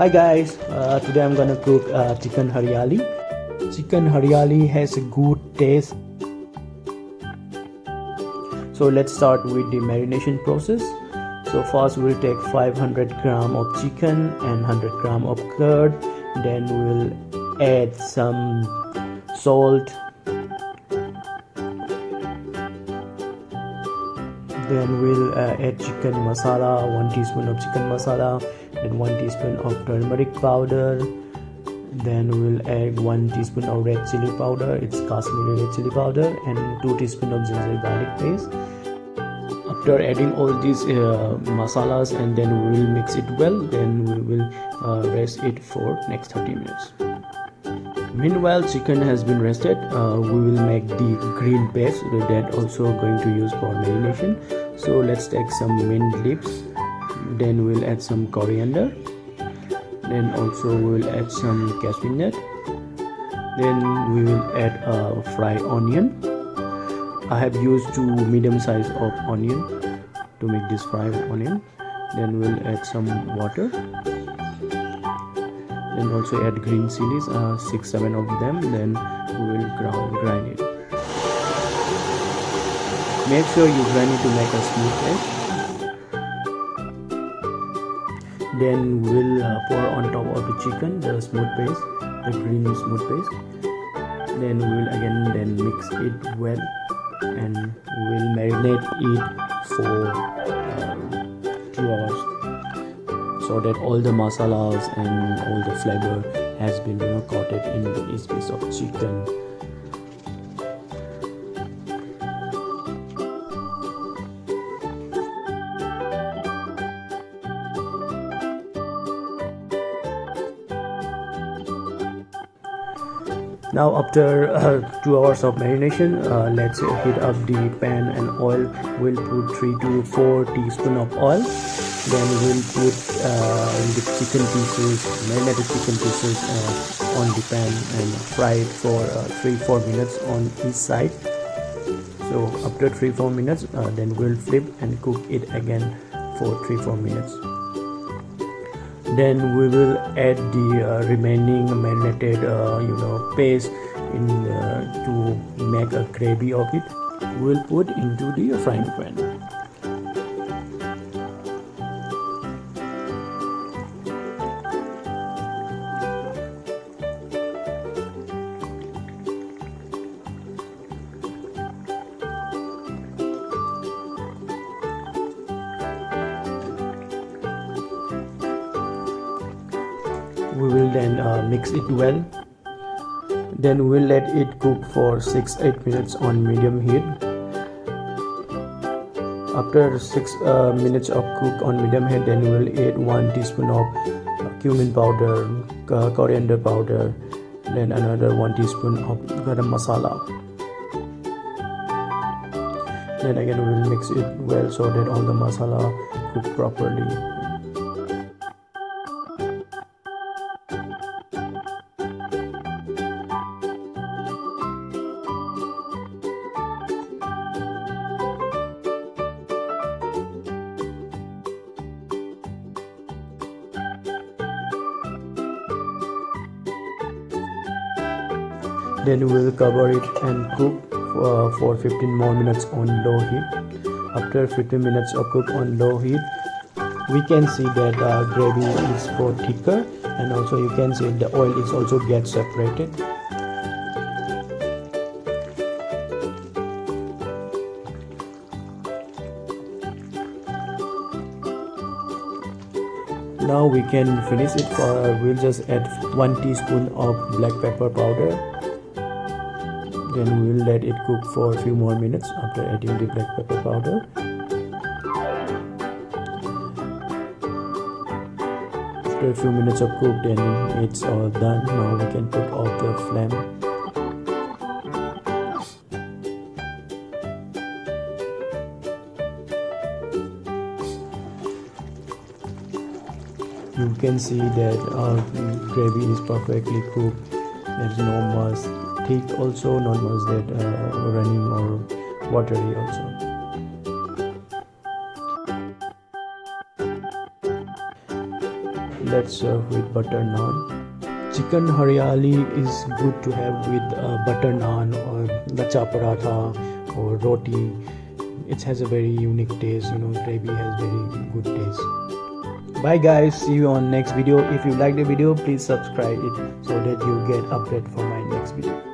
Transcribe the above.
Hi guys, today I'm gonna cook chicken hariyali. Chicken hariyali has a good taste. So let's start with the marination process. So first we'll take 500 gram of chicken and 100 gram of curd. Then we'll add some salt. Then we'll add chicken masala, 1 teaspoon of chicken masala, then 1 teaspoon of turmeric powder. Then we'll add 1 teaspoon of red chilli powder, it's Kashmiri red chilli powder, and 2 teaspoon of ginger garlic paste. After adding all these masalas, and then we will mix it well, then we will rest it for next 30 minutes. Meanwhile chicken has been rested, we will make the green paste that also going to use for marination. So let's take some mint leaves, then we'll add some coriander, then also we will add some cashew nut, then we will add a fried onion. I have used 2 medium size of onion to make this fried onion. Then we'll add some water, then also add green chilies, 6-7 of them. Then we will grind it. Make sure you grind it to make a smooth paste. Then we'll pour on top of the chicken the smooth paste, the green smooth paste. Then we'll again mix it well, and we'll marinate it for 2 hours, so that all the masalas and all the flavor has been coated in each piece of chicken. Now after 2 hours of marination, let's heat up the pan and oil. We'll put 3 to 4 teaspoons of oil. Then we'll put the chicken pieces, marinated chicken pieces on the pan and fry it for 3-4 minutes on each side. So after 3-4 minutes, then we'll flip and cook it again for 3-4 minutes. Then we will add the remaining marinated paste in to make a gravy of it. We'll put into the frying pan. We will then mix it well. Then we'll let it cook for 6-8 minutes on medium heat. After 6 minutes of cook on medium heat, then we'll add 1 teaspoon of cumin powder, coriander powder, then another 1 teaspoon of garam masala. Then again we will mix it well so that all the masala cook properly. Then we will cover it and cook for 15 more minutes on low heat. After 15 minutes of cook on low heat, we can see that gravy is got thicker, and also you can see the oil is also get separated. Now we can finish it. We'll just add 1 teaspoon of black pepper powder. Then we will let it cook for a few more minutes after adding the black pepper powder. After a few minutes of cook, then it's all done. Now we can put off the flame. You can see that our gravy is perfectly cooked. There's no much thick, also not much that running or watery also. let's serve with butter naan. Chicken hariyali is good to have with butter naan or lacha paratha or roti. It has a very unique taste, gravy has very good taste. Bye guys, see you on next video. If you like the video, please subscribe it so that you get update for my next video.